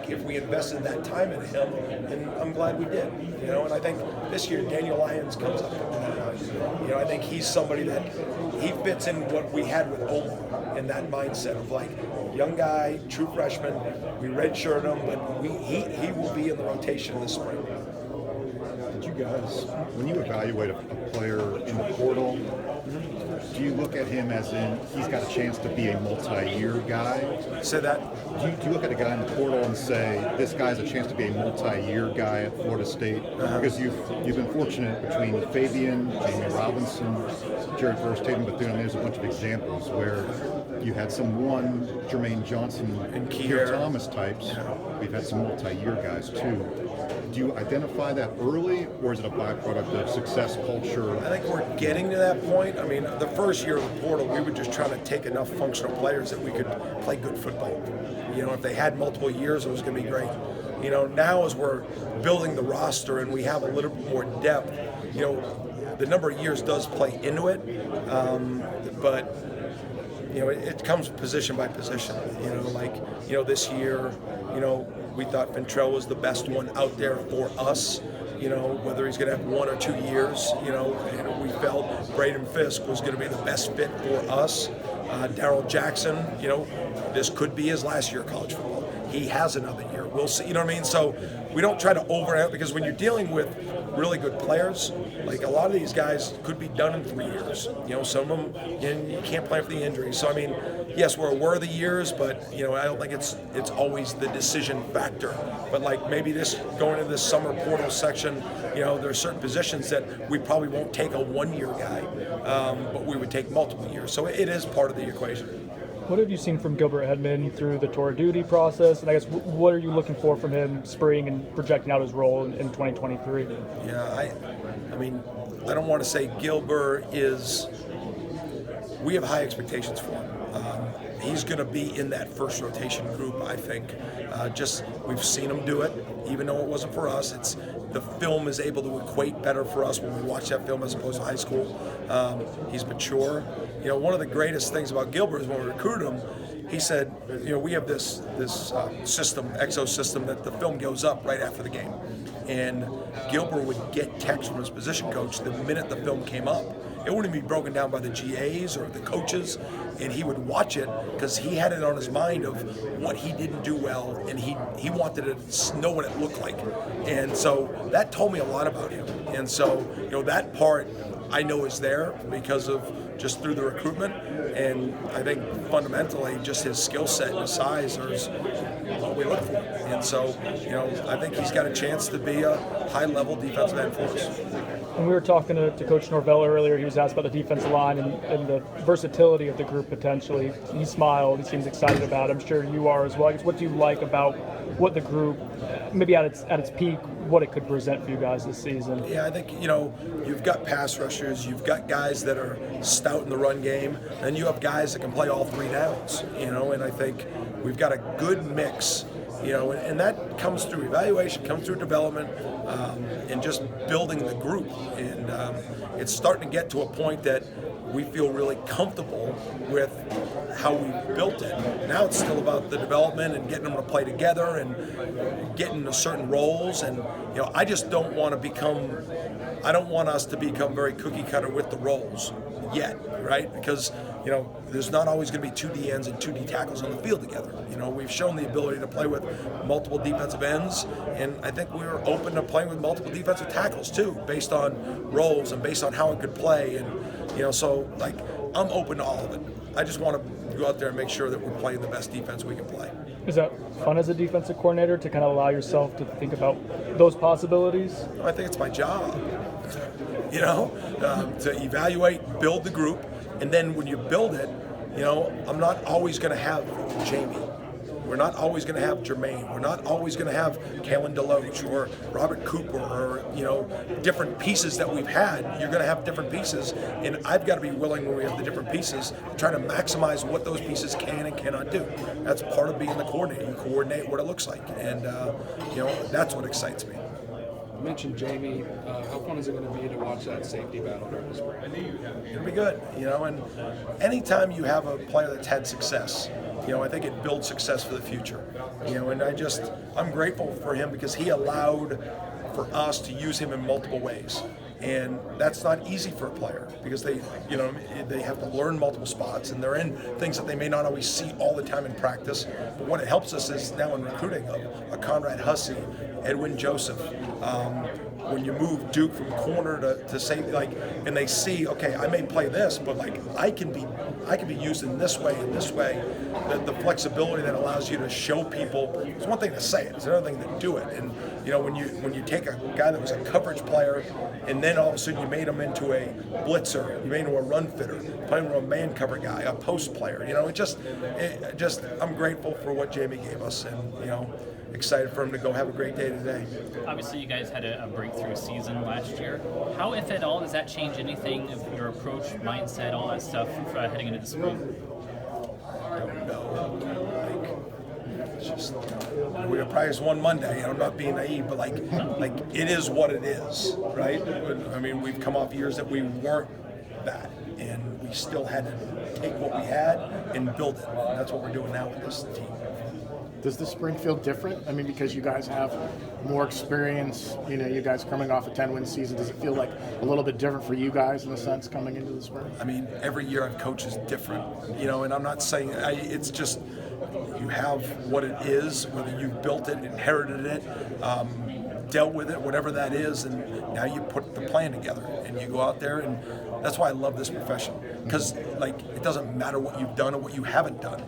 like if we invested that time in him, and I'm glad we did. And I think this year Daniel Lyons comes up. I think he's somebody that he fits in what we had with Omar in that mindset of like young guy, true freshman. We redshirt him, but he will be in the rotation this spring. Did you guys, when you evaluate a player in the portal, do you look at him as in he's got a chance to be a multi-year guy? Say that. Do you look at a guy in the portal and say this guy has a chance to be a multi-year guy at Florida State? Because you've been fortunate between Fabian, Jamie Robinson, Jared Verstaten, but then there's a bunch of examples where you had someone, Jermaine Johnson and Keir Thomas types. We've had some multi-year guys too. Do you identify that early, or is it a byproduct of success culture? I think we're getting to that point. I mean, the first year of the portal, we were just trying to take enough functional players that we could play good football. If they had multiple years, it was going to be great. Now as we're building the roster and we have a little bit more depth, the number of years does play into it, but it comes position by position. This year, we thought Ventrell was the best one out there for us. Whether he's going to have 1 or 2 years, and we felt Braden Fisk was going to be the best fit for us. Darrell Jackson, this could be his last year of college football. He has another year. We'll see. So we don't try to overreact, because when you're dealing with really good players, like a lot of these guys could be done in 3 years. Some of them, you can't play for the injury. So I mean, yes, we're aware of the years, but I don't think it's always the decision factor. But like maybe going into this summer portal section, there are certain positions that we probably won't take a 1-year guy, but we would take multiple years. So it is part of the equation. What have you seen from Gilbert Edmond through the tour of duty process? And I guess what are you looking for from him spring and projecting out his role in 2023? Yeah, I mean, I don't want to say Gilbert is, we have high expectations for him. He's going to be in that first rotation group, I think. We've seen him do it, even though it wasn't for us. The film is able to equate better for us when we watch that film as opposed to high school. He's mature. One of the greatest things about Gilbert is when we recruited him, he said, we have this system, exo system, that the film goes up right after the game. And Gilbert would get text from his position coach the minute the film came up. It wouldn't be broken down by the GAs or the coaches, and he would watch it because he had it on his mind of what he didn't do well, and he wanted to know what it looked like. And so that told me a lot about him. And so, that part I know is there because of just through the recruitment, and I think fundamentally just his skill set and his size is what we look for. And so, I think he's got a chance to be a high-level defensive end for us. When we were talking to Coach Norvell earlier, he was asked about the defensive line and the versatility of the group potentially. He smiled. He seems excited about it. I'm sure you are as well. I guess, what do you like about what the group, maybe at its peak, what it could present for you guys this season? Yeah, I think, you've got pass rushers, you've got guys that are stout in the run game, and you have guys that can play all 3 downs, and I think we've got a good mix. And that comes through evaluation, comes through development, and just building the group. And it's starting to get to a point that we feel really comfortable with how we built it. Now it's still about the development and getting them to play together and getting to certain roles. And I just don't want us to become very cookie cutter with the roles yet, right? Because there's not always going to be 2 D ends and 2 D tackles on the field together. We've shown the ability to play with multiple defensive ends, and I think we're open to playing with multiple defensive tackles too, based on roles and based on how it could play. And so I'm open to all of it. I just want to go out there and make sure that we're playing the best defense we can play. Is that fun as a defensive coordinator to kind of allow yourself to think about those possibilities? I think it's my job, to evaluate, build the group, and then when you build it, I'm not always going to have Jamie. We're not always going to have Jermaine. We're not always going to have Kalen DeLoach or Robert Cooper or, different pieces that we've had. You're going to have different pieces, and I've got to be willing when we have the different pieces to try to maximize what those pieces can and cannot do. That's part of being the coordinator. You coordinate what it looks like, and, that's what excites me. mentioned Jamie. How fun is it going to be to watch that safety battle during the spring? It'll be good, and anytime you have a player that's had success, I think it builds success for the future. And I'm grateful for him because he allowed for us to use him in multiple ways. And that's not easy for a player because they have to learn multiple spots and they're in things that they may not always see all the time in practice. But what it helps us is now in recruiting a Conrad Hussey, Edwin Joseph. When you move Duke from corner to safety, and they see, okay, I may play this, but I can be used in this way and this way. The flexibility that allows you to show people. It's one thing to say it; it's another thing to do it. And when you take a guy that was a coverage player, and then all of a sudden you made him into a blitzer, you made him a run fitter, playing with a man cover guy, a post player. I'm grateful for what Jamie gave us, and excited for him to go have a great day today. Obviously, you guys had a breakthrough season last year. How, if at all, does that change anything of your approach, mindset, all that stuff heading into the spring? I don't know. It's just we practice one Monday. I'm not being naive, but it is what it is, right? I mean, we've come off years that we weren't that, and we still had to take what we had and build it. And that's what we're doing now with this team. Does the spring feel different? I mean, because you guys have more experience, you guys coming off a 10-win season, does it feel like a little bit different for you guys in a sense coming into the spring? I mean, every year I've coached is different, and I'm not saying, it's just, you have what it is, whether you've built it, inherited it, dealt with it, whatever that is, and now you put the plan together and you go out there, and that's why I love this profession, because it doesn't matter what you've done or what you haven't done.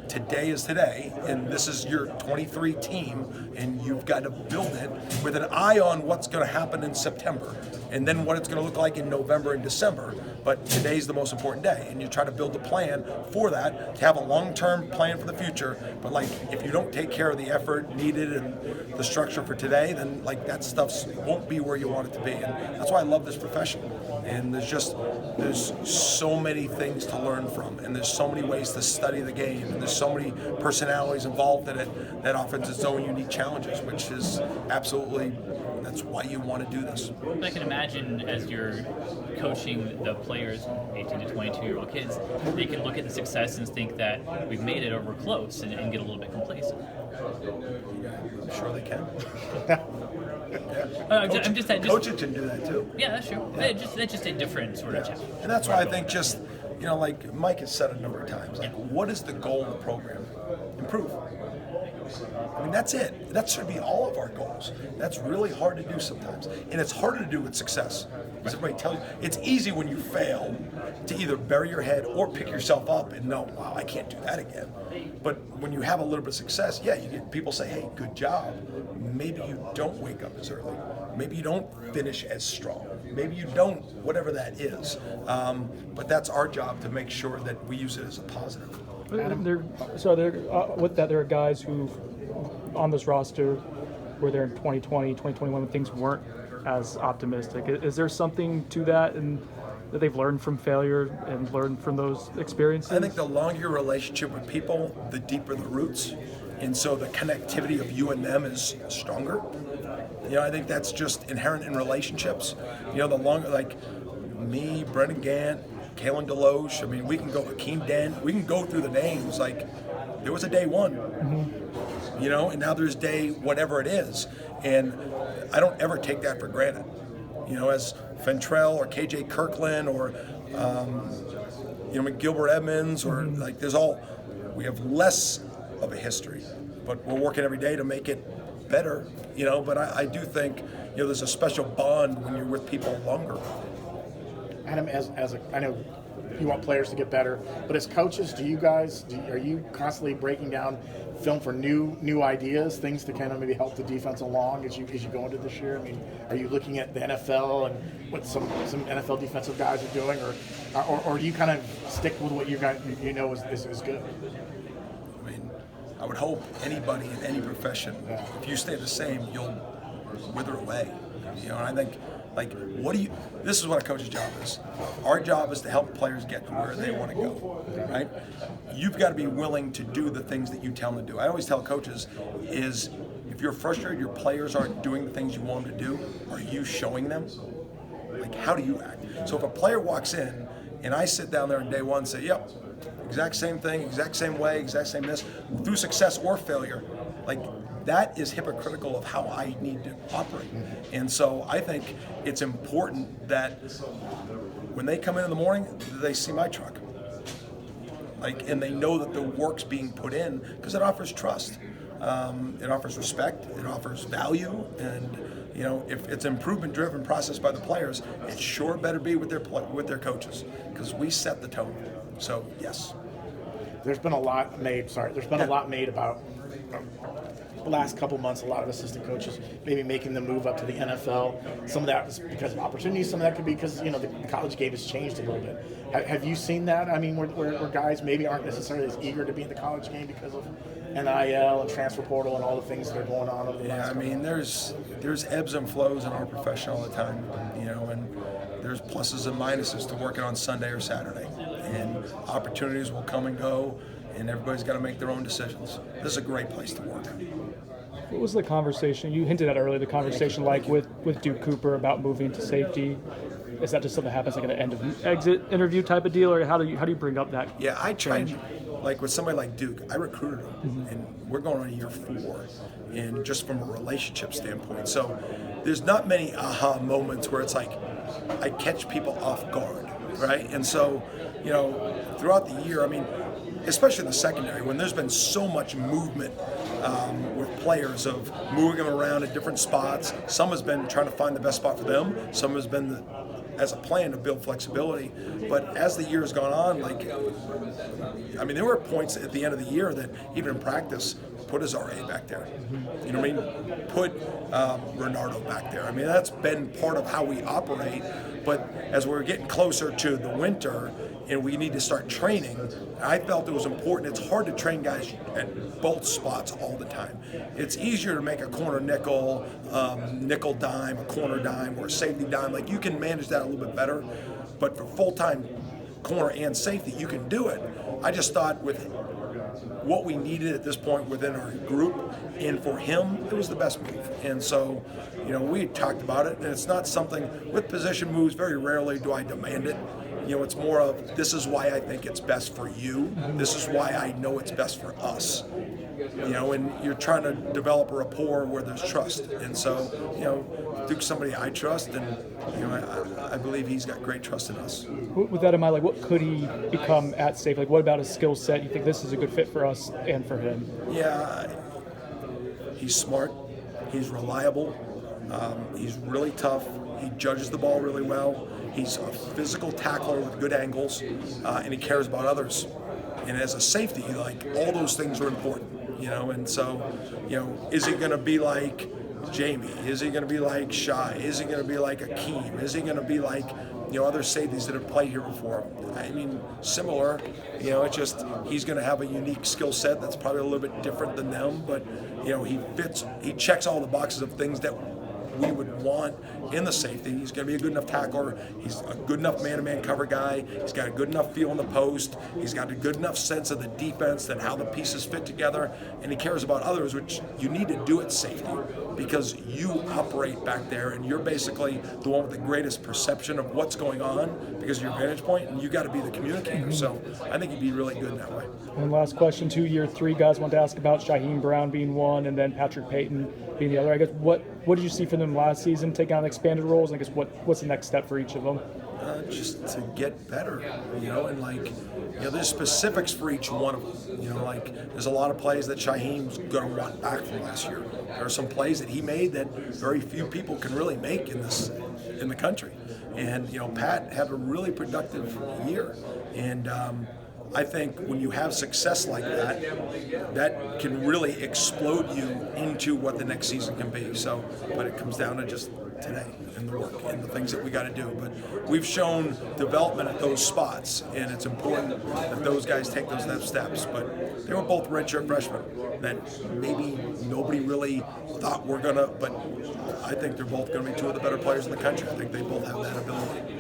Today is today, and this is your 23 team, and you've got to build it with an eye on what's going to happen in September, and then what it's going to look like in November and December. But today's the most important day, and you try to build a plan for that, to have a long-term plan for the future. But if you don't take care of the effort needed and the structure for today, then that stuff won't be where you want it to be. And that's why I love this profession. And there's so many things to learn from, and there's so many ways to study the game, and there's so many personalities involved in it that offers its own unique challenges, which is that's why you want to do this. I can imagine as you're coaching the players, 18 to 22-year-old kids, they can look at the success and think that we've made it or we're close and get a little bit complacent. I'm sure they can. Coaches can do that too. Yeah, that's true. Yeah. That's just a different sort of challenge. And that's why I think Mike has said a number of times, what is the goal of the program? Improve. I mean, that's it. That should be all of our goals. That's really hard to do sometimes. And it's harder to do with success. Because everybody tells you, it's easy when you fail to either bury your head or pick yourself up and know, wow, I can't do that again. But when you have a little bit of success, you get people say, hey, good job. Maybe you don't wake up as early. Maybe you don't finish as strong. Maybe you don't, whatever that is. But that's our job to make sure that we use it as a positive. With that, there are guys who, on this roster, were there in 2020, 2021 when things weren't as optimistic. Is there something to that, and that they've learned from failure and learned from those experiences? I think the longer your relationship with people, the deeper the roots, and so the connectivity of you and them is stronger. I think that's just inherent in relationships. The longer, me, Brendan Gant, Kalen DeLoche, I mean, we can go, Akeem Dent, we can go through the names. There was a day one, and now there's day whatever it is. And I don't ever take that for granted. As Fentrell or KJ Kirkland or, Gilbert Edmonds or we have less of a history, but we're working every day to make it better, but I do think, there's a special bond when you're with people longer. Adam, I know you want players to get better, but as coaches, are you constantly breaking down film for new ideas, things to kind of maybe help the defense along as you go into this year? I mean, are you looking at the NFL and what some NFL defensive guys are doing, or do you kind of stick with what you got is good? I mean, I would hope anybody in any profession, if you stay the same, you'll wither away. And I think Like, this is what a coach's job is. Our job is to help players get to where they want to go, right? You've got to be willing to do the things that you tell them to do. I always tell coaches is, if you're frustrated your players aren't doing the things you want them to do, are you showing them? Like, how do you act? So if a player walks in and I sit down there on day one and say, yep, exact same thing, exact same way, exact same this, through success or failure, like, that is hypocritical of how I need to operate. And so I think it's important that when they come in the morning, they see my truck. Like, and they know that the work's being put in, because it offers trust. It offers respect, it offers value, and if it's improvement-driven process by the players, it sure better be with their coaches, because we set the tone. So yes. There's been a lot made. There's been a lot made about the last couple months. A lot of assistant coaches maybe making the move up to the NFL. Some of that was because of opportunities. Some of that could be because the college game has changed a little bit. Have you seen that? I mean, where guys maybe aren't necessarily as eager to be in the college game because of NIL and transfer portal and all the things that are going on over the last. I mean, there's ebbs and flows in our profession all the time, and there's pluses and minuses to working on Sunday or Saturday, and opportunities will come and go, and everybody's got to make their own decisions. This is a great place to work. What was the conversation, you hinted at earlier, the conversation like with Duke Cooper about moving to safety? Is that just something that happens like at an end of exit interview type of deal, or how do you bring up that? Yeah, I tried, like with somebody like Duke, I recruited him, and we're going on year 4, and just from a relationship standpoint. So there's not many aha moments where it's like I catch people off guard, right? And so, throughout the year, I mean, especially in the secondary, when there's been so much movement with players of moving them around at different spots. Some has been trying to find the best spot for them. Some has been as a plan to build flexibility. But as the year has gone on, there were points at the end of the year that even in practice, put Azare back there. You know what I mean? Put Renardo back there. I mean, that's been part of how we operate. But as we're getting closer to the winter and we need to start training, I felt it was important. It's hard to train guys at both spots all the time. It's easier to make a corner nickel, nickel dime, a corner dime, or a safety dime. Like, you can manage that a little bit better. But for full-time corner and safety, you can do it. I just thought with what we needed at this point within our group, and for him, it was the best move. And so, we talked about it, and it's not something, with position moves, very rarely do I demand it. It's more of, this is why I think it's best for you. This is why I know it's best for us. And you're trying to develop a rapport where there's trust. And so, Duke's somebody I trust, and I believe he's got great trust in us. With that in mind, like, what could he become at safe? Like, what about his skill set? You think this is a good fit for us and for him? Yeah, he's smart. He's reliable. He's really tough. He judges the ball really well. He's a physical tackler with good angles, and he cares about others. And as a safety, like, all those things are important, And so, is he going to be like Jamie? Is he going to be like Shy? Is he going to be like Akeem? Is he going to be like, other safeties that have played here before? I mean, similar. It's just he's going to have a unique skill set that's probably a little bit different than them. But he checks all the boxes of things that we would want in the safety. He's going to be a good enough tackler. He's a good enough man-to-man cover guy. He's got a good enough feel in the post. He's got a good enough sense of the defense and how the pieces fit together. And he cares about others, which you need to do at safety because you operate back there and you're basically the one with the greatest perception of what's going on because of your vantage point, and you got to be the communicator. So I think he'd be really good in that way. And last question, 2 year 3 guys want to ask about Shyheim Brown being one and then Patrick Payton being the other. I guess what did you see from them last season, taking on expanded roles? I guess what's the next step for each of them? Just to get better, and there's specifics for each one of them. There's a lot of plays that Shyheim's going to want back from last year. There are some plays that he made that very few people can really make in the country. And Pat had a really productive year, and I think when you have success like that, that can really explode you into what the next season can be. So, but it comes down to just today and the work and the things that we got to do. But we've shown development at those spots, and it's important that those guys take those next steps. But they were both redshirt freshmen that maybe nobody really thought were gonna, but I think they're both going to be two of the better players in the country. I think they both have that ability.